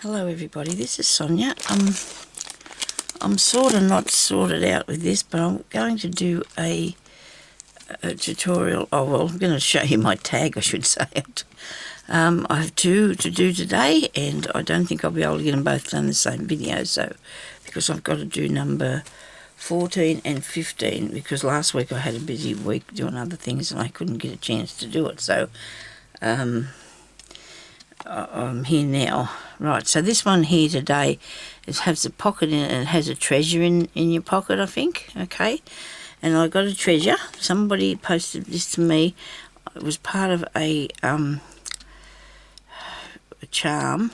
Hello everybody, this is Sonya. I'm sort of not sorted out with this, but I'm going to do a tutorial. Oh well, I'm going to show you my tag, I should say. I have two to do today, and I don't think I'll be able to get them both done in the same video, so because I've got to do number 14 and 15, because last week I had a busy week doing other things and I couldn't get a chance to do it, so I'm here now. Right, so this one here today, it has a pocket in it and it has a treasure in your pocket, I think, okay? And I got a treasure. Somebody posted this to me. It was part of a charm,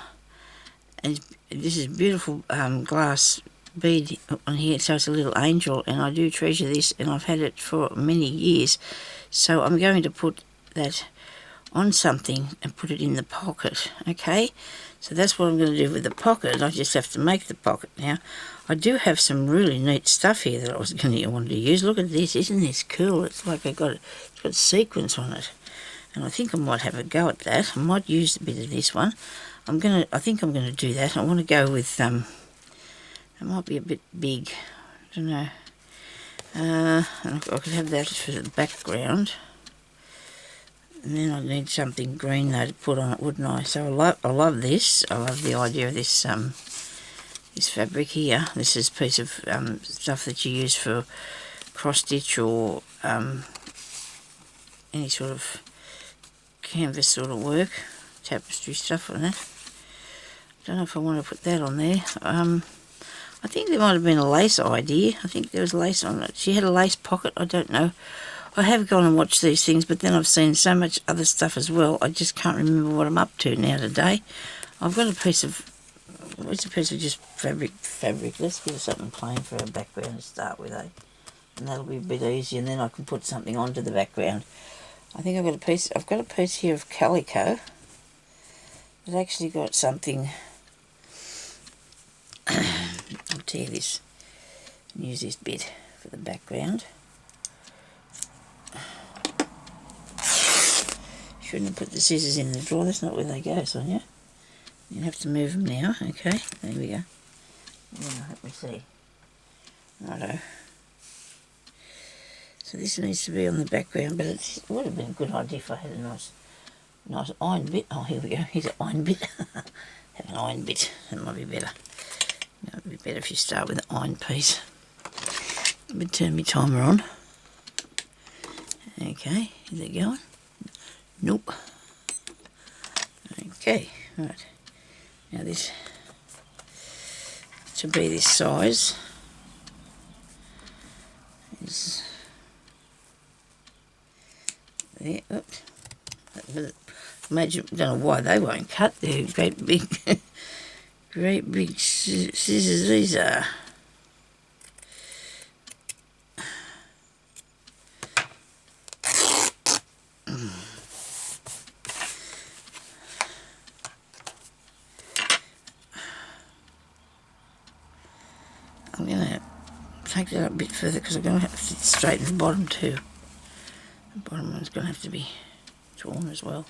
and this is beautiful glass bead on here, so it's a little angel, and I do treasure this, and I've had it for many years, so I'm going to put that on something and put it in the pocket, okay? So that's what I'm going to do with the pocket. I just have to make the pocket now. I do have some really neat stuff here that I was going to want to use. Look at this, isn't this cool? It's like it's got sequins on it, and I think I might have a go at that. I might use a bit of this one. I think I'm going to do that. I want to go with it might be a bit big, I don't know. I could have that for the background. And then I need something green though to put on it, wouldn't I? So I love this. I love the idea of this this fabric here. This is a piece of stuff that you use for cross stitch or any sort of canvas sort of work, tapestry stuff on it. I don't know if I want to put that on there. I think there might have been a lace idea. I think there was lace on it. She had a lace pocket. I don't know. I have gone and watched these things, but then I've seen so much other stuff as well. I just can't remember what I'm up to now today. I've got a piece of, it's a piece of just fabric. Let's give it something plain for our background to start with, eh? And that'll be a bit easier, and then I can put something onto the background. I think I've got a piece here of calico. It's actually got something. I'll tear this and use this bit for the background. Shouldn't have put the scissors in the drawer. That's not where they go, Sonya. You have to move them now. Okay, there we go. Yeah, let me see. Righto. So this needs to be on the background, but it would have been a good idea if I had a nice iron bit. Oh, here we go. Here's an iron bit. Have an iron bit. That might be better. It would be better if you start with an iron piece. Let me turn my timer on. Okay, is it going? Nope. Okay, right. Now this, to be this size, is there. Oops. Imagine, don't know why they won't cut. They're great big, great big scissors these are. I'm going to take that up a bit further because I'm going to have to straighten the bottom too. The bottom one's going to have to be drawn as well.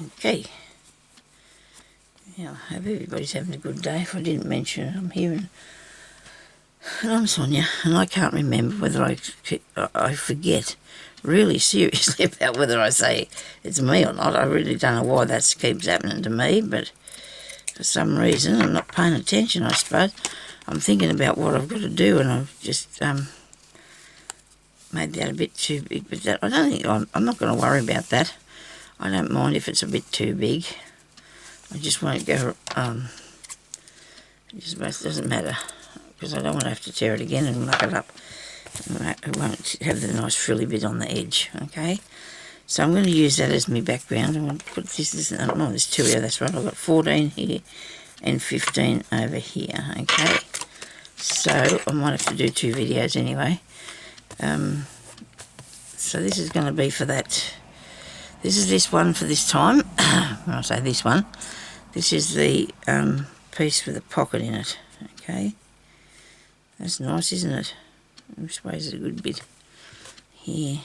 Okay. Yeah, I hope everybody's having a good day. If I didn't mention it, I'm here and I'm Sonya, and I can't remember whether I forget really seriously about whether I say it's me or not. I really don't know why that keeps happening to me, but for some reason I'm not paying attention, I suppose. I'm thinking about what I've got to do, and I've just made that a bit too big, but that, I don't think I'm not going to worry about that. I don't mind if it's a bit too big. I just won't go, it doesn't matter, because I don't want to have to tear it again and muck it up. It won't have the nice frilly bit on the edge, okay? So I'm going to use that as my background. I'm going to put this no, there's two here, that's right. I've got 14 here and 15 over here, okay? So I might have to do two videos anyway. So this is going to be for that. This is this one for this time. When I say this one, this is the piece with a pocket in it, okay? That's nice, isn't it? This weighs a good bit here.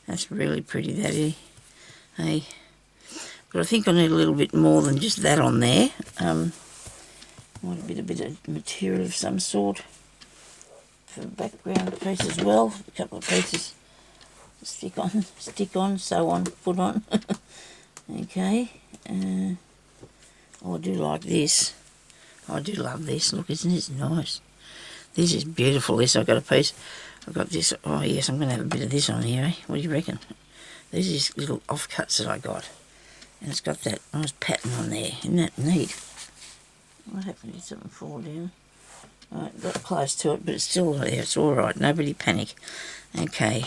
That's really pretty, that is. Hey, But I think I need a little bit more than just that on there. Want a bit of material of some sort for the background piece as well. A couple of pieces to stick on, sew on, put on. Okay. Oh, I do like this. I do love this. Look, isn't this nice? This is beautiful. This, I've got a piece. I've got this. Oh, yes, I'm going to have a bit of this on here, eh? What do you reckon? These are little offcuts that I got. And it's got that nice pattern on there. Isn't that neat? What happened? Did something fall down? Right, got close to it, but it's still there. It's all right. Nobody panic. Okay.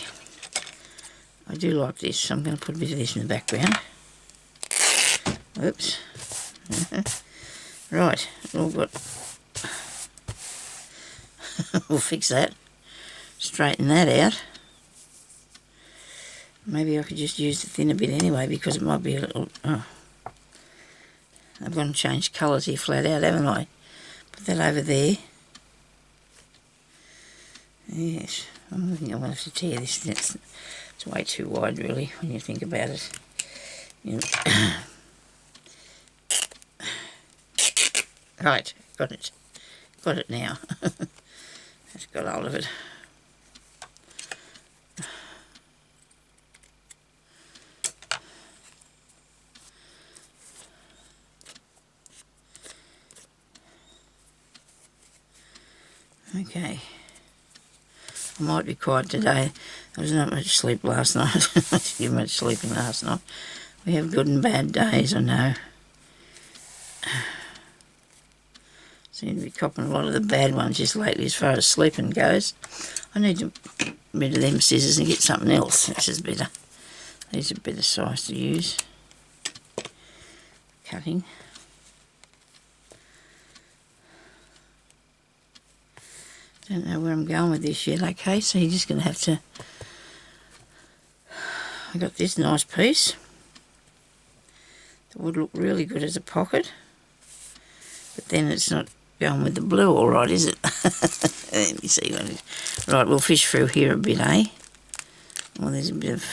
I do like this, so I'm going to put a bit of this in the background. Oops. Right, all got... we'll fix that. Straighten that out. Maybe I could just use the thinner bit anyway, because it might be a little... Oh. I've gone and changed colours here flat out, haven't I? Put that over there. Yes, I think I'm going to have to tear this. It's way too wide, really, when you think about it. You know. Right, got it. Got it now. Just got hold of it. Okay. I might be quiet today. There was not much sleep last night. I didn't get much sleeping last night. We have good and bad days, I know. Seem to be copping a lot of the bad ones just lately as far as sleeping goes. I need to get rid of them scissors and get something else. This is better. These are better size to use. Cutting. Don't know where I'm going with this yet. Okay, so you're just going to have to... I got this nice piece. That would look really good as a pocket. But then it's not going with the blue all right, is it? Let me see. Right, we'll fish through here a bit, eh? Well, there's a bit of...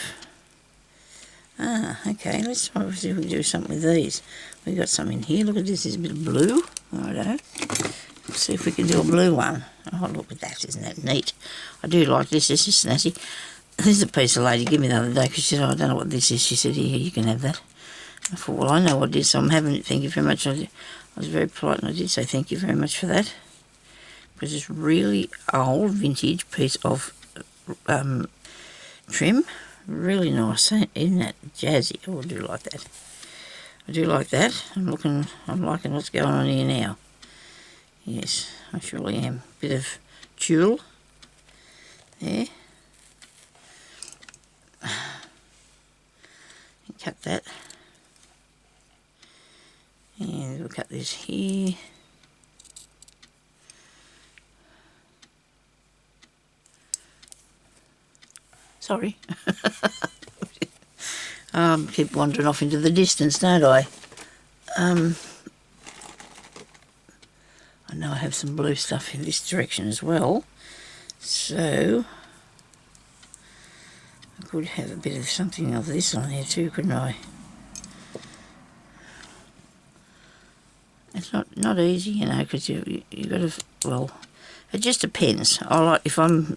Ah, okay, let's try to see if we can do something with these. We've got some in here. Look at this. There's a bit of blue. Righto. Let's see if we can do a blue one. Oh, look at that. Isn't that neat? I do like this. This is snazzy. This is a piece a lady gave me the other day because she said, oh, I don't know what this is. She said, here, you can have that. I thought, well, I know what it is, so I'm having it. Thank you very much. I was very polite and I did say thank you very much for that. Because it's really old, vintage piece of trim. Really nice, isn't that jazzy? Oh, I do like that. I do like that. I'm liking what's going on here now. Yes, I surely am. Bit of tulle there. Cut that. And we'll cut this here. Sorry. Keep wandering off into the distance, don't I? I know I have some blue stuff in this direction as well. So I could have a bit of something of this on there too, couldn't I? It's not easy, you know, because you got to, well, it just depends. I like if I've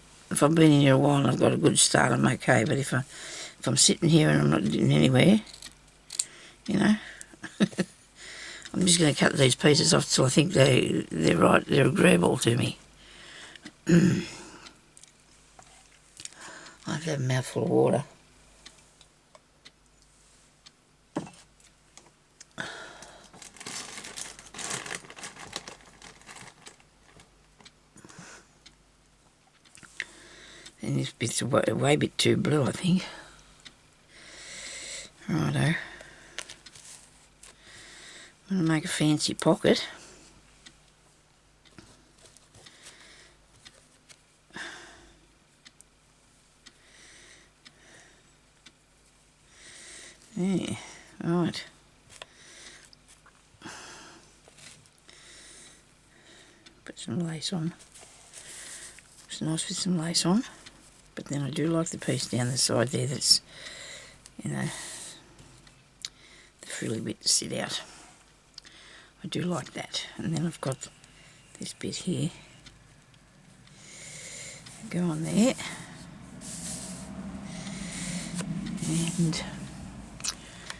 been in here a while and I've got a good start, I'm okay. But if I'm sitting here and I'm not getting anywhere, you know, I'm just going to cut these pieces off till I think they're right, they're agreeable to me. I have to have a mouthful of water. And this bit's a way bit too blue, I think. Righto. I'm going to make a fancy pocket. Yeah, right. Put some lace on. Looks nice with some lace on. But then I do like the piece down the side there that's, you know, the frilly bit to sit out. I do like that. And then I've got this bit here. Go on there. And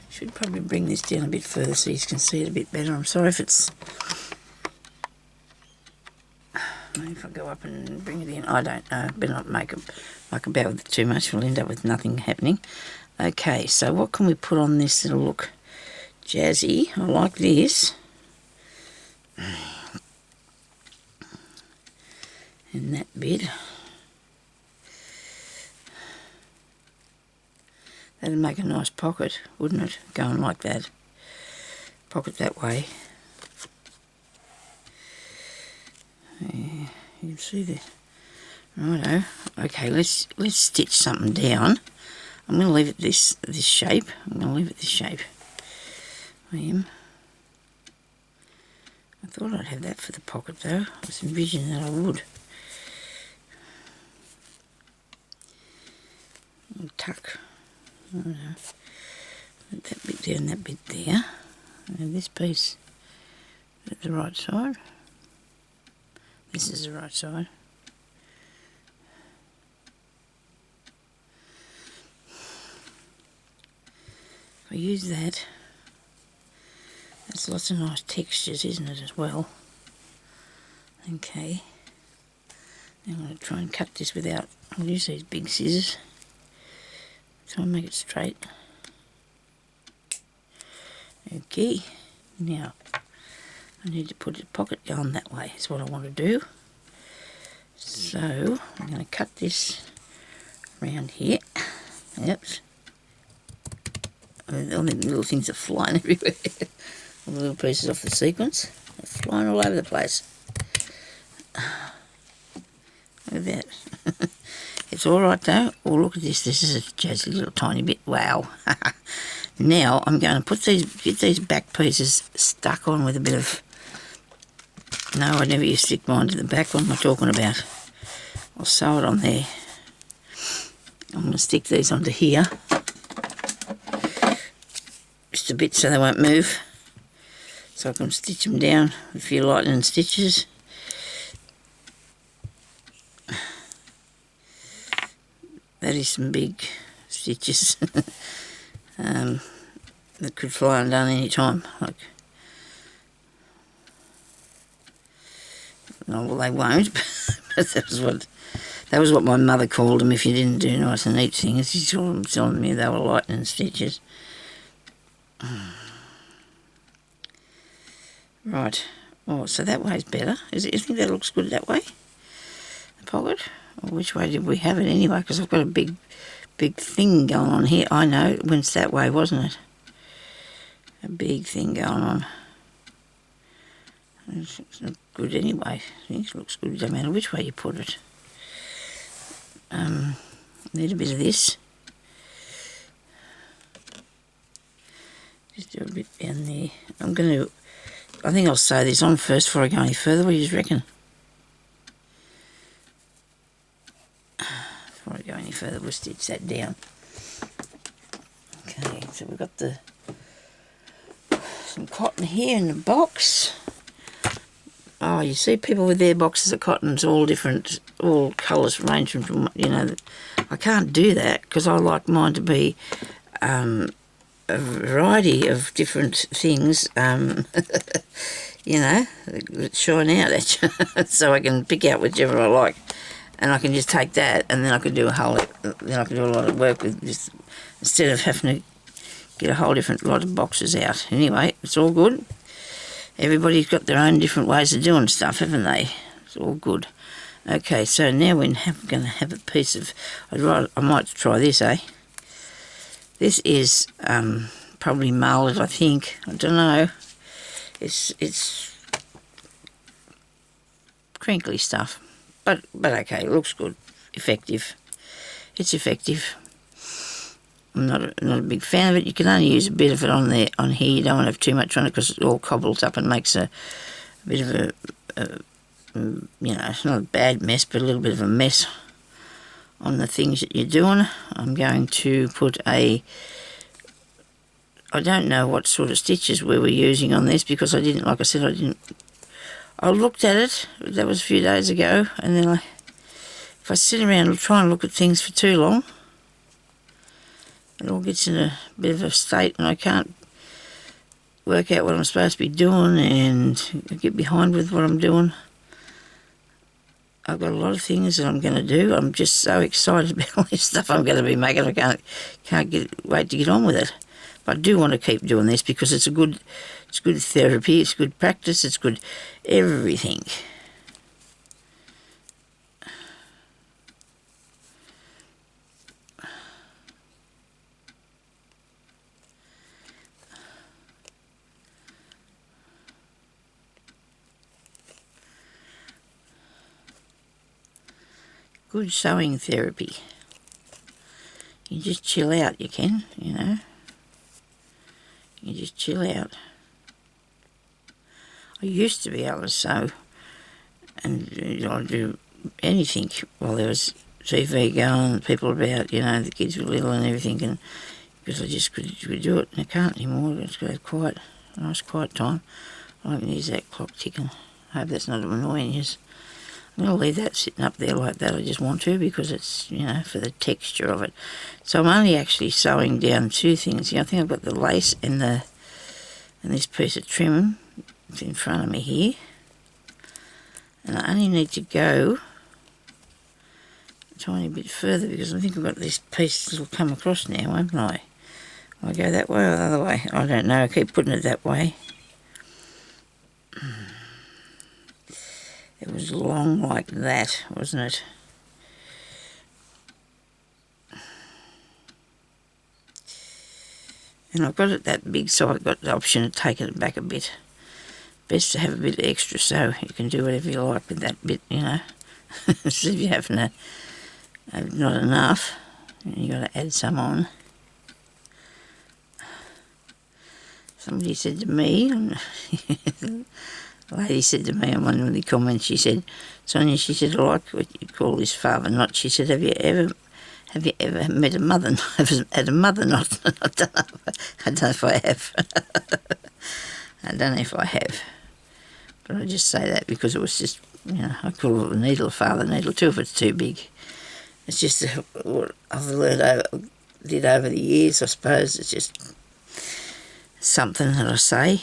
should probably bring this down a bit further so you can see it a bit better. I'm sorry if it's... Maybe if I go up and bring it in, I don't know. Better not make about with it too much. We'll end up with nothing happening. Okay, so what can we put on this that'll look jazzy? I like this. And that bit. That'd make a nice pocket, wouldn't it? Going like that. Pocket that way. Yeah, you can see the... Righto. Okay, let's stitch something down. I'm going to leave it this shape. I'm going to leave it this shape. I am. I thought I'd have that for the pocket though. I was envisioning that I would. I'll tuck. I don't know. Put that bit there and that bit there. And this piece at the right side. This is the right side. If I use that, that's lots of nice textures, isn't it, as well? Okay. Now I'm going to try and cut this without... I'll use these big scissors. Try and make it straight. Okay. Now, I need to put the pocket on that way. That's what I want to do. So, I'm going to cut this around here. Oops. All the little things are flying everywhere. All the little pieces off the sequence. They're flying all over the place. Look at that. It's alright though. Oh, look at this. This is a jazzy little tiny bit. Wow. Now, I'm going to get these back pieces stuck on with a bit of... No, I never used to stick mine to the back. What am I talking about? I'll sew it on there. I'm going to stick these onto here. Just a bit so they won't move. So I can stitch them down with a few lightning stitches. That is some big stitches that could fly undone any time. Like, no, well, they won't. But that was what my mother called them. If you didn't do nice and neat things, she told them, telling me they were lightning stitches. Right. Oh, so that way's better. You think that looks good that way? The pocket? Or which way did we have it anyway? Because I've got a big thing going on here. I know, it went that way, wasn't it? A big thing going on. It's not good anyway. I think it looks good, no matter which way you put it. Need a bit of this. Just do a bit down there. I think I'll sew this on first before I go any further. What do you reckon? Before I go any further, we'll stitch that down. Okay, so we've got some cotton here in the box. Oh, you see people with their boxes of cottons, all different, all colours ranged from, you know, I can't do that because I like mine to be a variety of different things, you know, that shine out at you, so I can pick out whichever I like, and I can just take that, and then I can do a lot of work with just, instead of having to get a whole different lot of boxes out. Anyway, it's all good. Everybody's got their own different ways of doing stuff, haven't they? It's all good. Okay, so now we're going to have a piece of... I might try this, eh? This is probably mullet, I think. I don't know. It's crinkly stuff. But okay, it looks good. Effective. It's effective. I'm not a big fan of it. You can only use a bit of it on here. You don't want to have too much on it because it all cobbles up and makes a bit of a you know, it's not a bad mess, but a little bit of a mess on the things that you're doing. I'm going to put a I don't know what sort of stitches we were using on this because I didn't, like I said, I looked at it, that was a few days ago, and then if I sit around and try and look at things for too long, it all gets in a bit of a state and I can't work out what I'm supposed to be doing and get behind with what I'm doing. I've got a lot of things that I'm going to do. I'm just so excited about all this stuff I'm going to be making. I can't wait to get on with it. But I do want to keep doing this because it's good therapy, it's good practice, it's good everything. Good sewing therapy. You just chill out, you can, you know. You just chill out. I used to be able to sew and do anything while there was TV going, people about, you know, the kids were little and everything, and because I just could do it, and I can't anymore. It's got a nice quiet time. I don't use that clock ticking. I hope that's not annoying you. I'm going to leave that sitting up there like that. I just want to because it's, you know, for the texture of it. So I'm only actually sewing down two things. You know, I think I've got the lace and this piece of trim in front of me here. And I only need to go a tiny bit further because I think I've got this piece that'll come across now, won't I? Will I go that way or the other way? I don't know. I keep putting it that way. It was long like that, wasn't it? And I've got it that big, so I've got the option of taking it back a bit. Best to have a bit extra so you can do whatever you like with that bit, you know. So if you have not enough, you got to add some on. Somebody said to me, a lady said to me on one of the comments, she said, Sonya, she said, I like what you call this father knot. She said, have you ever met a mother knot? Had a mother knot? I don't know if I have. I don't know if I have. But I just say that because it was just, you know, I call it a needle, a father needle too if it's too big. It's just what I've did over the years, I suppose. It's just something that I say.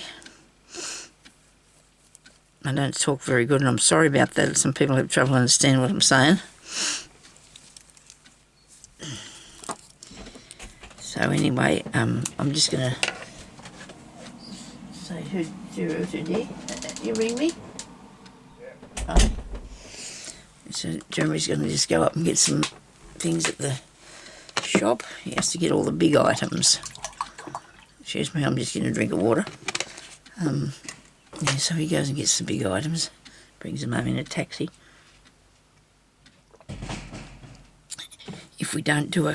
I don't talk very good, and I'm sorry about that. Some people have trouble understanding what I'm saying. So anyway, I'm just going to say, who dear? You ring me? Yeah. Oh. So Jeremy's going to just go up and get some things at the shop. He has to get all the big items. Excuse me, I'm just getting a drink of water. Yeah, so he goes and gets the big items, brings them home in a taxi. If we don't do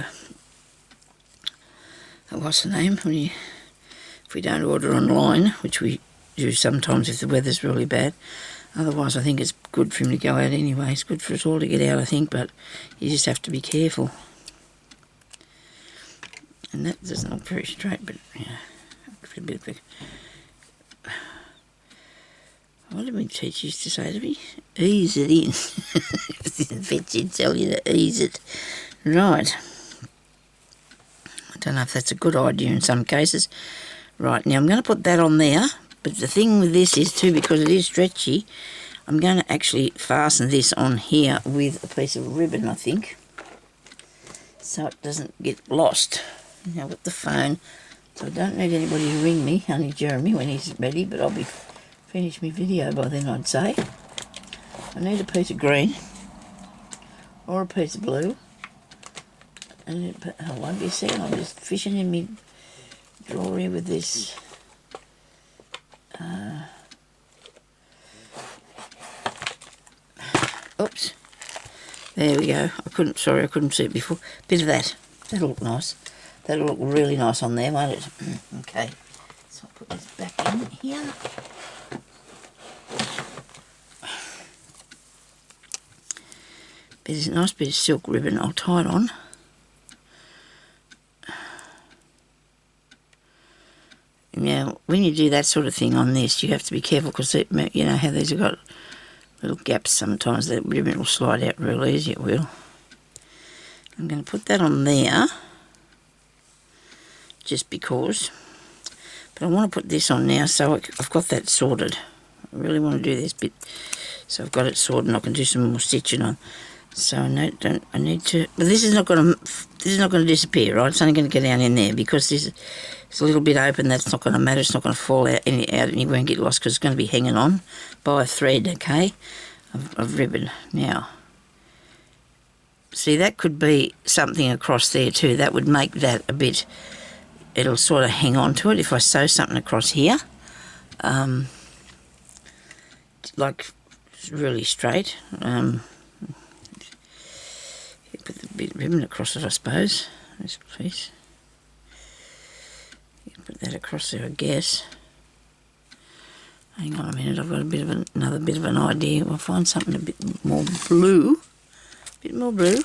what's the name? If we don't order online, which we do sometimes if the weather's really bad. Otherwise, I think it's good for him to go out anyway. It's good for us all to get out, I think, but you just have to be careful. And that doesn't look very straight, but, yeah, a bit of a... What did my teacher used to say to me? Ease it in. The vet did tell you to ease it. Right. I don't know if that's a good idea in some cases. Right, now I'm going to put that on there, but the thing with this is too, because it is stretchy, I'm going to actually fasten this on here with a piece of ribbon, I think, so it doesn't get lost. Now with the phone, so I don't need anybody to ring me, only Jeremy when he's ready, but I'll be finished my video by then, I'd say. I need a piece of green or a piece of blue. And I won't be a second, I'm just fishing in my drawer here with this oops, there we go. I couldn't see it before. Bit of that. That'll look nice. That'll look really nice on there, won't it? Okay, so I'll put this back in here. There's a nice bit of silk ribbon. I'll tie it on. when you do that sort of thing on this, you have to be careful because you know how these have got little gaps sometimes. That ribbon will slide out real easy, it will. I'm going to put that on there just because. But I want to put this on now so I've got that sorted. I really want to do this bit so I've got it sorted and I can do some more stitching on. So I need to, but this is not going to disappear, right? It's only going to go down in there because this is a little bit open. That's not going to matter. It's not going to fall out and you won't get lost because it's going to be hanging on by a thread, okay, of ribbon. Now, see, that could be something across there too. That would make that a bit, it'll sort of hang on to it if I sew something across here, like really straight. Put the bit of ribbon across it, I suppose. This piece. You can put that across there, I guess. Hang on a minute, I've got another bit of an idea. We'll find something a bit more blue. A bit more blue.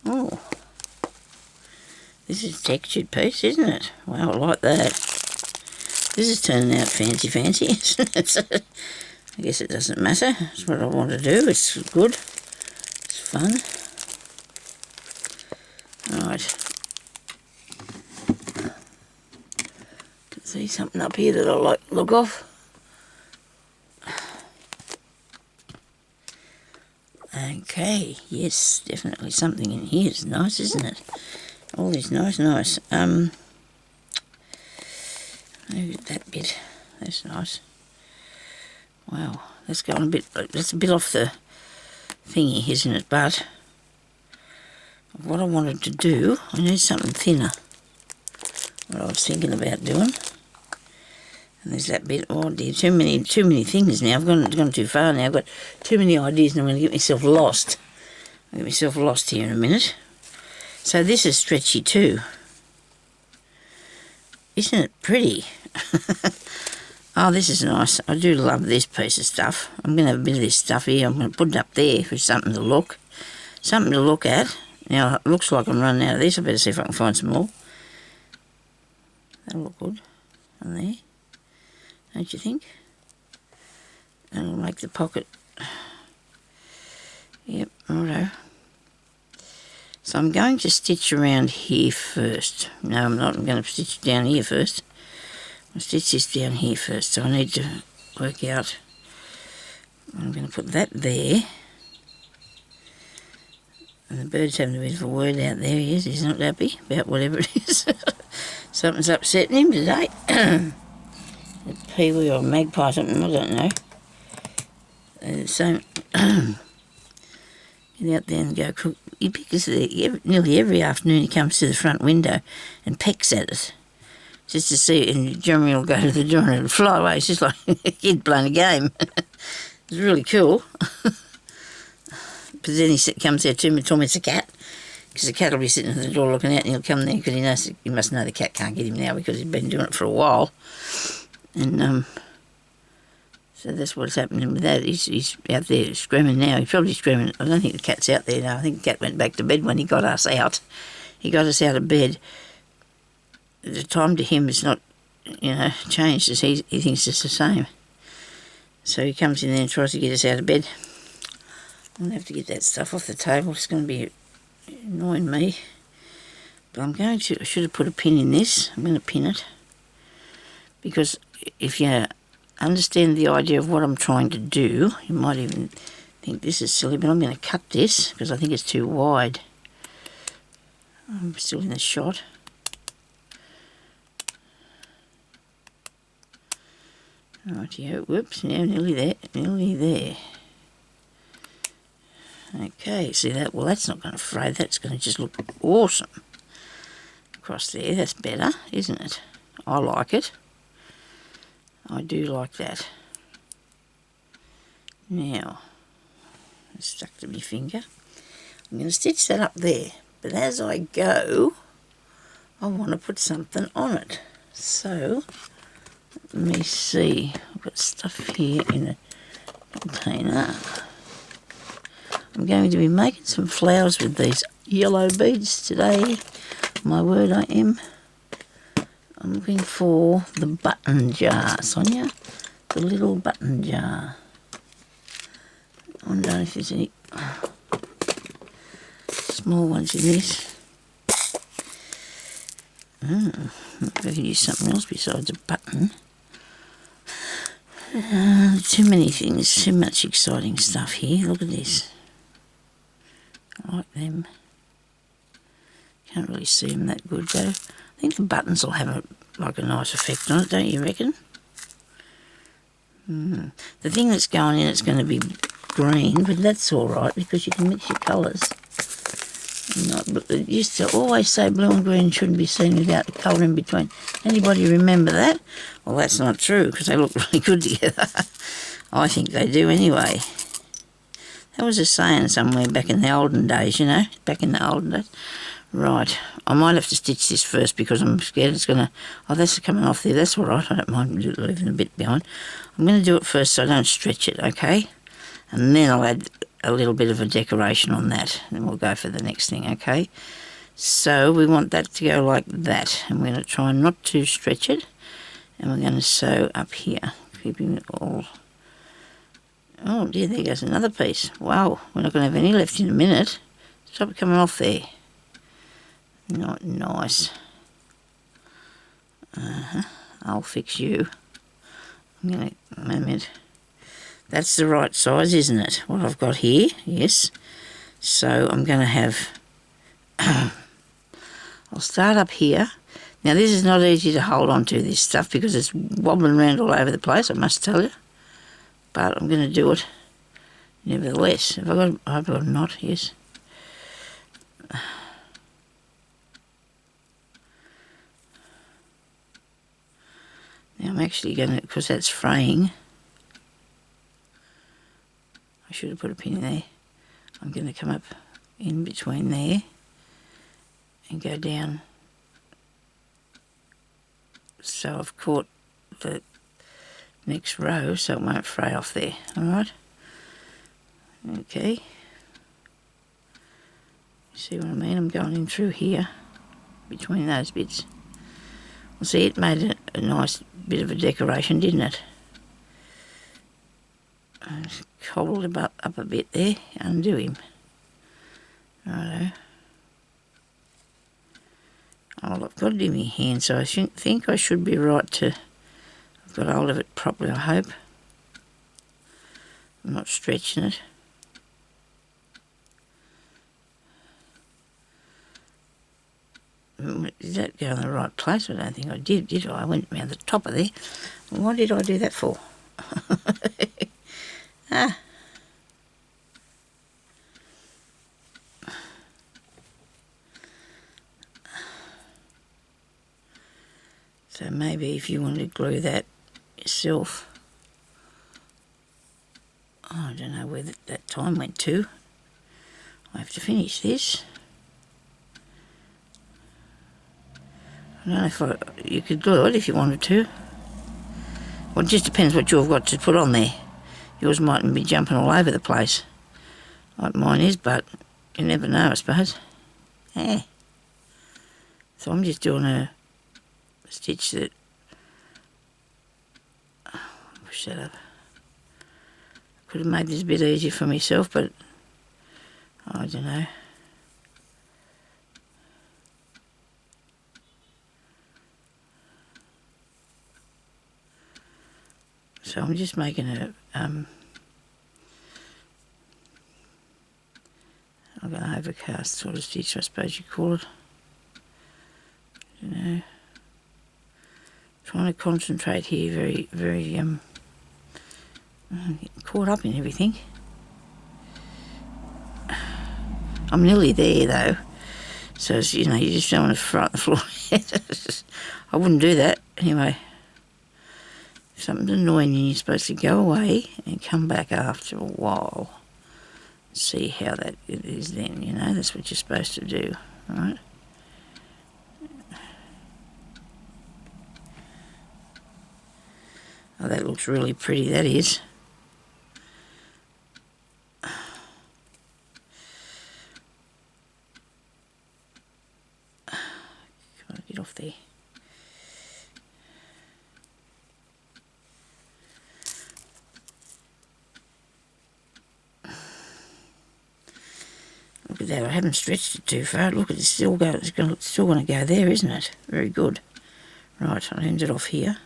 Oh. This is a textured piece, isn't it? Wow, I like that. This is turning out fancy, isn't it? I guess it doesn't matter. It's what I want to do. It's good. Fun. Right. Can see something up here that I like the look of. Okay, yes, definitely something in here is nice, isn't it? All is nice. Maybe that bit. That's nice. Wow, that's going a bit. That's a bit off the thingy, isn't it? But what I wanted to do, I need something thinner. What I was thinking about doing. And there's that bit. Oh dear, too many things now. I've gone too far now. I've got too many ideas, and I'm going to get myself lost. I'll get myself lost here in a minute. So this is stretchy too. Isn't it pretty? Oh, this is nice. I do love this piece of stuff. I'm going to have a bit of this stuff here. I'm going to put it up there for something to look at. Now, it looks like I'm running out of this. I better see if I can find some more. That'll look good on there, don't you think? That'll make the pocket. Yep, righto. So I'm going to stitch around here first. No, I'm not. I'm going to stitch down here first. I'll stitch this down here first, so I need to work out. I'm going to put that there. And the bird's having a bit of a word out there. He is. He's not happy about whatever it is. Something's upsetting him today. A peewee or a magpie or something, I don't know. So, get out there and go cook. Because nearly every afternoon he comes to the front window and pecks at it. Just to see it, and Jeremy will go to the door and it'll fly away. It's just like a kid playing a game. It's really cool. But then he comes there to me and torments the cat, because the cat will be sitting at the door looking out, and he'll come there because he knows, he must know the cat can't get him now because he's been doing it for a while. And so that's what's happening with that. He's out there screaming now. He's probably screaming. I don't think the cat's out there now. I think the cat went back to bed when he got us out. He got us out of bed. The time to him is not, changed, as he thinks it's the same. So he comes in there and tries to get us out of bed. I'm going to have to get that stuff off the table. It's going to be annoying me. But I should have put a pin in this. I'm going to pin it. Because if you understand the idea of what I'm trying to do, you might even think this is silly, but I'm going to cut this because I think it's too wide. I'm still in the shot. Rightio, whoops, now nearly there. Okay, see that? Well, that's not going to fray, that's going to just look awesome. Across there, that's better, isn't it? I like it. I do like that. Now, it's stuck to my finger. I'm going to stitch that up there, but as I go, I want to put something on it. So, let me see. I've got stuff here in a container. I'm going to be making some flowers with these yellow beads today. My word, I am. I'm looking for the button jar, Sonya. The little button jar. I wonder if there's any small ones in this. I could use something else besides a button. Too many things, too much exciting stuff here. Look at this. I like them. Can't really see them that good though. I think the buttons will have a nice effect on it, don't you reckon? The thing that's going in, it's going to be green, but that's all right because you can mix your colours. It used to always say blue and green shouldn't be seen without the colour in between. Anybody remember that? Well, that's not true because they look really good together. I think they do anyway. That was a saying somewhere back in the olden days, you know, back in the olden days. Right, I might have to stitch this first because I'm scared it's going to... Oh, that's coming off there. That's all right. I don't mind leaving a bit behind. I'm going to do it first so I don't stretch it, okay? And then I'll add a little bit of a decoration on that and we'll go for the next thing, okay? So we want that to go like that. And we're going to try not to stretch it. And we're going to sew up here, keeping it all... Oh dear, there goes another piece. Wow, we're not going to have any left in a minute. Stop it coming off there. Not nice. I'll fix you. I'm going to... A minute. That's the right size, isn't it? What I've got here, yes. So I'm going to have... I'll start up here. Now this is not easy to hold on to, this stuff, because it's wobbling around all over the place, I must tell you. But I'm going to do it nevertheless. Have I got... I've got a knot, yes. Now I'm actually going to... Because that's fraying... I should have put a pin in there. I'm going to come up in between there and go down so I've caught the next row so it won't fray off there, alright? Okay. See what I mean? I'm going in through here between those bits. Well, see, it made a nice bit of a decoration, didn't it? I just cobbled him up a bit there, undo him. Righto. Oh, I've got it in my hand, so I think I should be right to... I've got hold of it properly, I hope. I'm not stretching it. Did that go in the right place? I don't think I did I? I went around the top of there. Why did I do that for? Ah. So maybe if you want to glue that yourself. Oh, I don't know where that time went to. I have to finish this. I don't know if you could glue it if you wanted to. Well, it just depends what you've got to put on there. Yours mightn't be jumping all over the place like mine is, but you never know, I suppose. Yeah. So I'm just doing a stitch that... Push that up. Could have made this a bit easier for myself, but I don't know. So I'm just making a... I've got an overcast sort of stitch, I suppose you call it. You know, trying to concentrate here, very, getting caught up in everything. I'm nearly there though, so you know, you just don't want to frighten the floor. I wouldn't do that anyway. If something's annoying you, you're supposed to go away and come back after a while. See how that it is then, you know, that's what you're supposed to do, right? Oh, that looks really pretty, that is. Come on, get off there. at that. I haven't stretched it too far. Look, it's still going. It's still going to go there, isn't it? Very good. Right, I'll end it off here.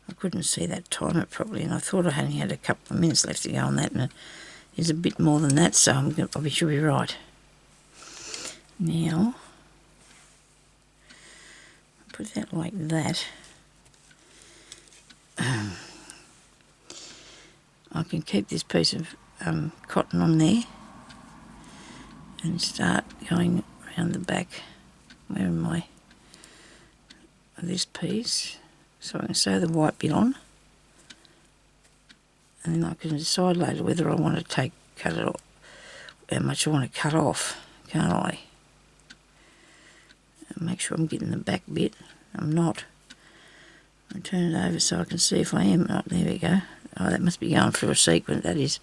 I couldn't see that timer properly, and I thought I only had a couple of minutes left to go on that, and it is a bit more than that, so I probably should be right. Now, put that like that. I can keep this piece of cotton on there and start going around the back. Where am I? This piece. So I can sew the white bit on, and then I can decide later whether I want to cut it off, how much I want to cut off, can't I? And make sure I'm getting the back bit. I'm not. I'll turn it over so I can see if I am. Oh, there we go. Oh, that must be going through a sequence. That is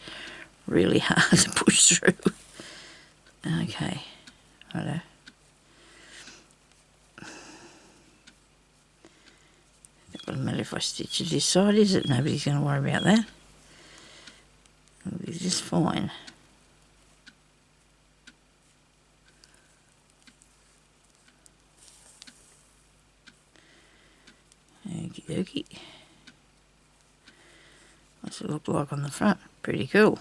really hard to push through. Okay, righto. It doesn't matter if I stitch it this side, is it? Nobody's going to worry about that. It'll be just fine. Okie dokie. What's it look like on the front? Pretty cool.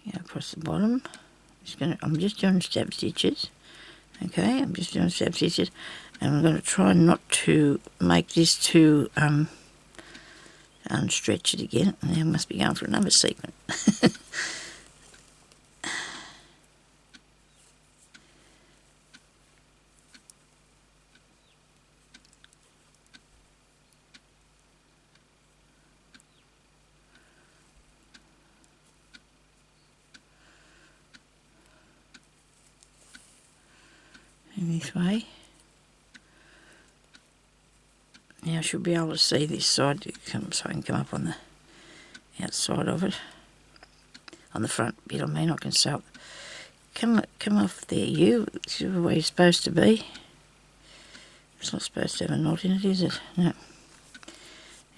Go across the bottom. I'm just doing stab stitches. Okay, I'm just doing stab stitches, and I'm going to try not to make this too unstretch it again. And I must be going for another sequence. In this way. Now I should be able to see this side so I can come up on the outside of it. On the front bit, I mean, I can sew. Come off there, you. This is where you're supposed to be. It's not supposed to have a knot in it, is it? No.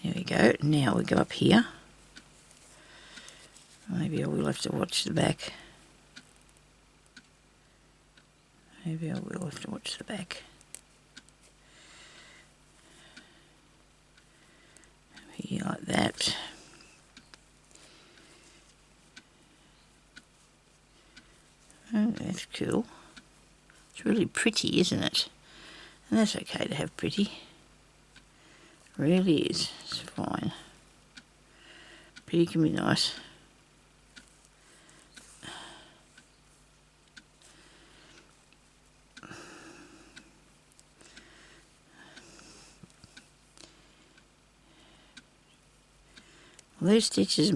There we go. Now we go up here. Maybe I will have to watch the back. Maybe I will have to watch the back. Here like that. Oh, that's cool. It's really pretty, isn't it? And that's okay to have pretty. It really is. It's fine. Pretty can be nice. Well, these stitches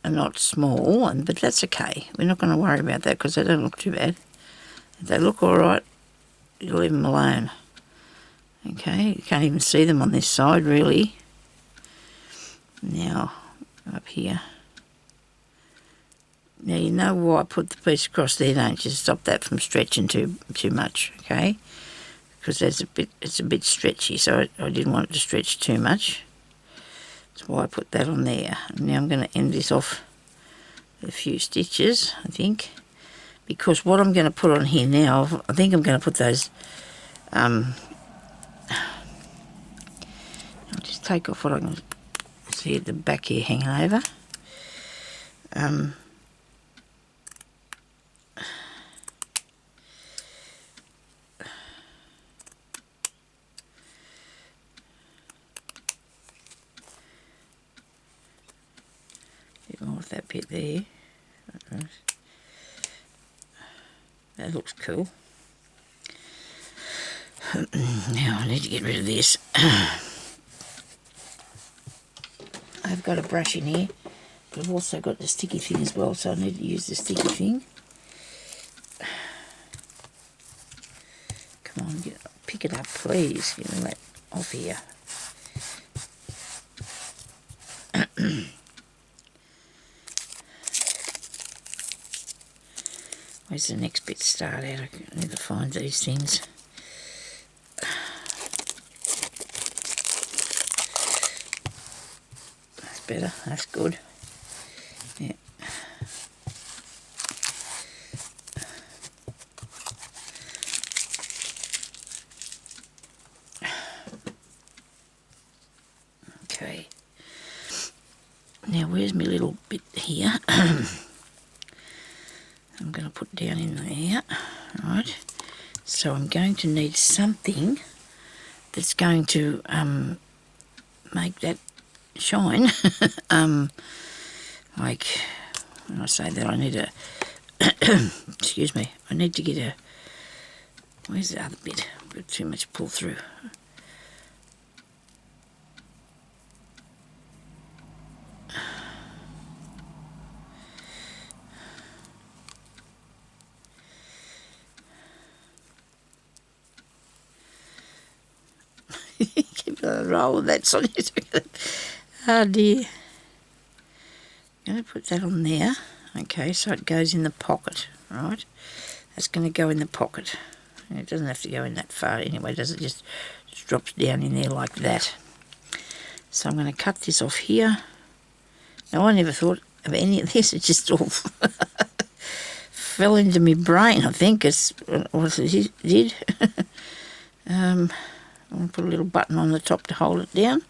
are not small, but that's okay. We're not going to worry about that because they don't look too bad. If they look all right, you'll leave them alone. Okay, you can't even see them on this side, really. Now, up here. Now, you know why I put the piece across there, don't you? Stop that from stretching too much, okay? Because it's a bit stretchy, so I didn't want it to stretch too much. That's why I put that on there. And now I'm going to end this off with a few stitches, I think. Because what I'm going to put on here now, I think I'm going to put those... I'll just take off what I can see at the back here hanging over. Bit more of that bit there. That looks cool. Now I need to get rid of this. I've got a brush in here, but I've also got the sticky thing as well, so I need to use the sticky thing. Come on, pick it up, please. Get all that off here. Where's the next bit start out? I need to find these things. better. That's good. Yeah. Okay. Now, where's my little bit here? I'm going to put down in there. Right. So I'm going to need something that's going to make that shine. Like, when I say that, I need a... excuse me. I need to get a... Where's the other bit? I've got too much pull through. Keep on a roll with that, Sonya. Oh dear. I'm going to put that on there. Okay, so it goes in the pocket, right? That's going to go in the pocket. It doesn't have to go in that far anyway, does it? Just drops down in there like that. So I'm going to cut this off here. Now, I never thought of any of this. It just all fell into my brain, I think. It's what it did. I'm going to put a little button on the top to hold it down.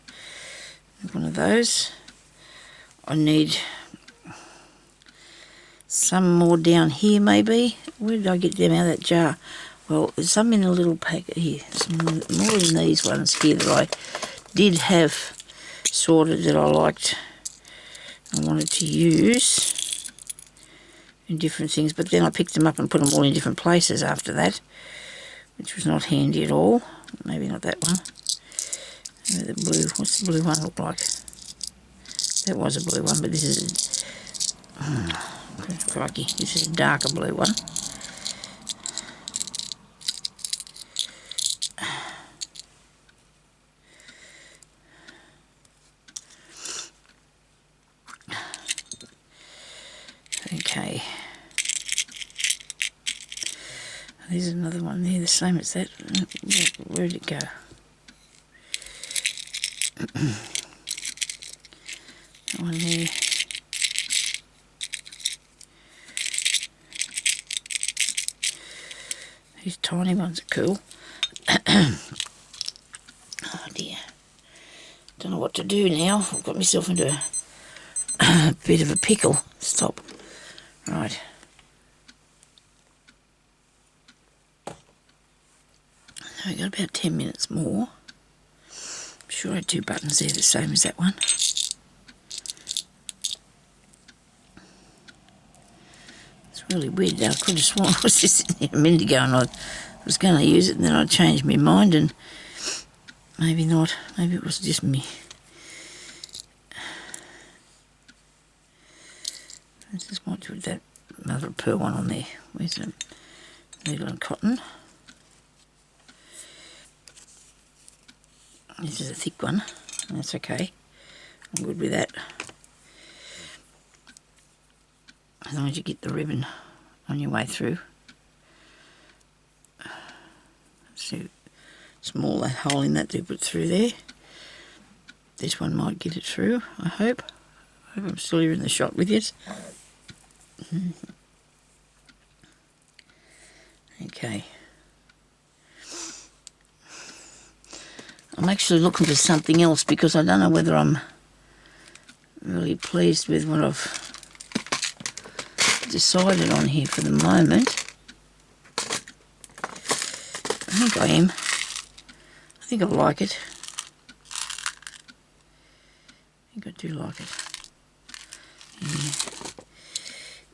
One of those. I need some more down here maybe. Where did I get them out of that jar? Well, there's some in a little packet here. Some more in these ones here that I did have sorted that I liked. I wanted to use in different things, but then I picked them up and put them all in different places after that, which was not handy at all. Maybe not that one. Maybe the blue. What's the blue one look like? That was a blue one, but this is... crikey, this is a darker blue one. Okay. There's another one there, the same as that. Where did it go? That one there. These tiny ones are cool. Oh dear. Don't know what to do now. I've got myself into a bit of a pickle. Stop. Right. So we've got about 10 minutes more. I'm sure I had two buttons there the same as that one. It's really weird. I could have sworn I was just sitting here a minute ago and I was going to use it and then I changed my mind and maybe not. Maybe it was just me. I just want to put that mother of pearl one on there. Where's the needle and cotton? This is a thick one. That's okay. I'm good with that. As long as you get the ribbon on your way through. See, small that hole in that to put through there. This one might get it through, I hope. I hope I'm still here in the shot with you. Okay. I'm actually looking for something else because I don't know whether I'm really pleased with what I've decided on here for the moment. I think I am. I think I like it. I think I do like it. Yeah.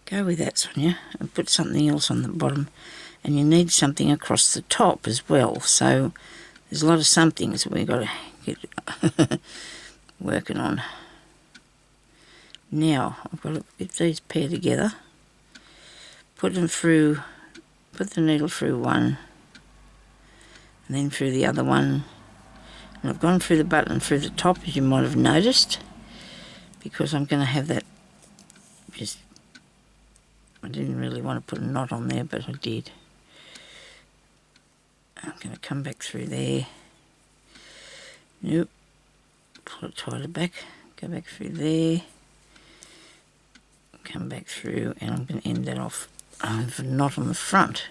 Go with that, Sonya, and put something else on the bottom. And you need something across the top as well. So there's a lot of somethings that we've got to get working on. Now, I've got to get these pair together. Put them through, put the needle through one, and then through the other one. And I've gone through the button through the top, as you might have noticed, because I'm going to have that just... I didn't really want to put a knot on there, but I did. I'm going to come back through there. Nope. Pull it tighter back. go back through there, come back through, and I'm going to end that off with a knot on the front.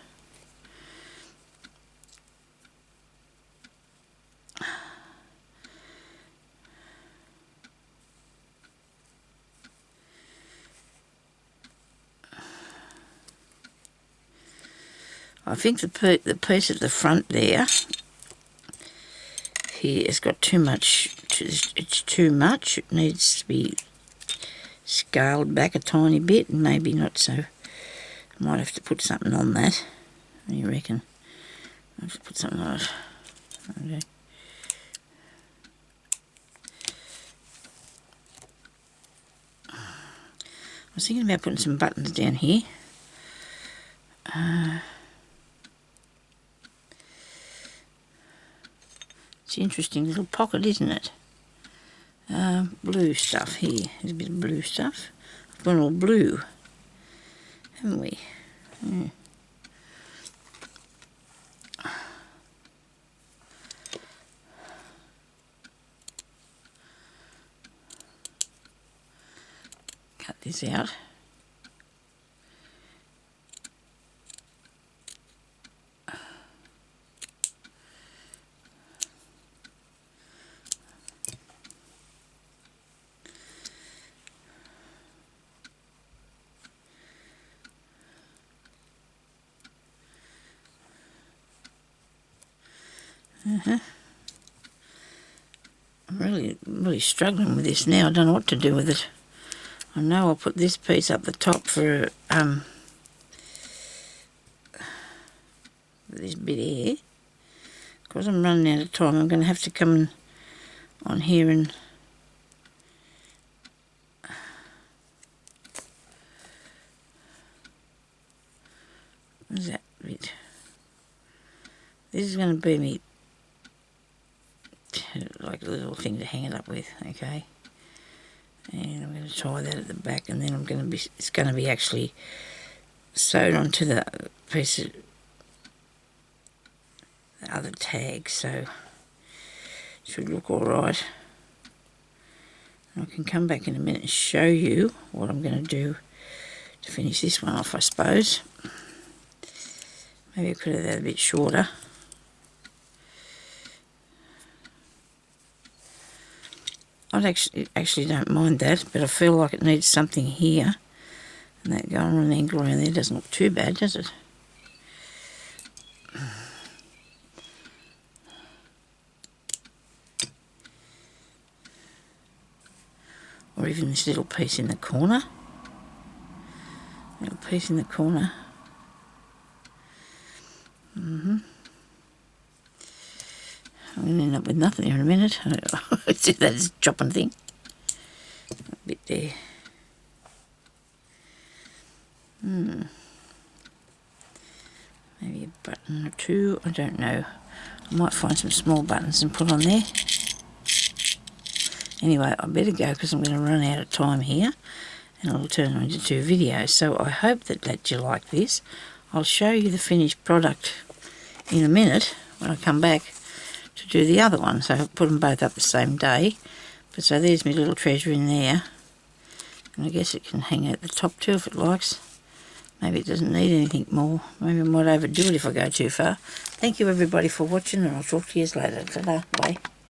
I think the piece at the front there, here, has got too much. It's too much. It needs to be scaled back a tiny bit, and maybe not so. I might have to put something on that. What do you reckon? I have to put something on it. Okay. I was thinking about putting some buttons down here. It's an interesting little pocket, isn't it? Blue stuff here. There's a bit of blue stuff. I've gone all blue, haven't we? Yeah. Cut this out. I'm really struggling with this now. I don't know what to do with it. I know I'll put this piece up the top for this bit here. Because I'm running out of time, I'm going to have to come on here and what's that bit? This is going to be me like a little thing to hang it up with, okay? And I'm going to tie that at the back, and then it's going to be actually sewed onto the piece of the other tag, so it should look all right. I can come back in a minute and show you what I'm going to do to finish this one off, I suppose. Maybe I could have that a bit shorter. I actually don't mind that, but I feel like it needs something here. And that going on an angle around there doesn't look too bad, does it? Or even this little piece in the corner. Little piece in the corner. I'm going to end up with nothing here in a minute. See that is a chopping thing. A bit there. Maybe a button or two, I don't know. I might find some small buttons and put on there. Anyway, I better go because I'm going to run out of time here and it'll turn into 2 videos. So I hope that you like this. I'll show you the finished product in a minute when I come back to do the other one. So I'll put them both up the same day. But so there's my little treasure in there. And I guess it can hang out the top too if it likes. Maybe it doesn't need anything more. Maybe I might overdo it if I go too far. Thank you everybody for watching, and I'll talk to you later. Ta-da, bye.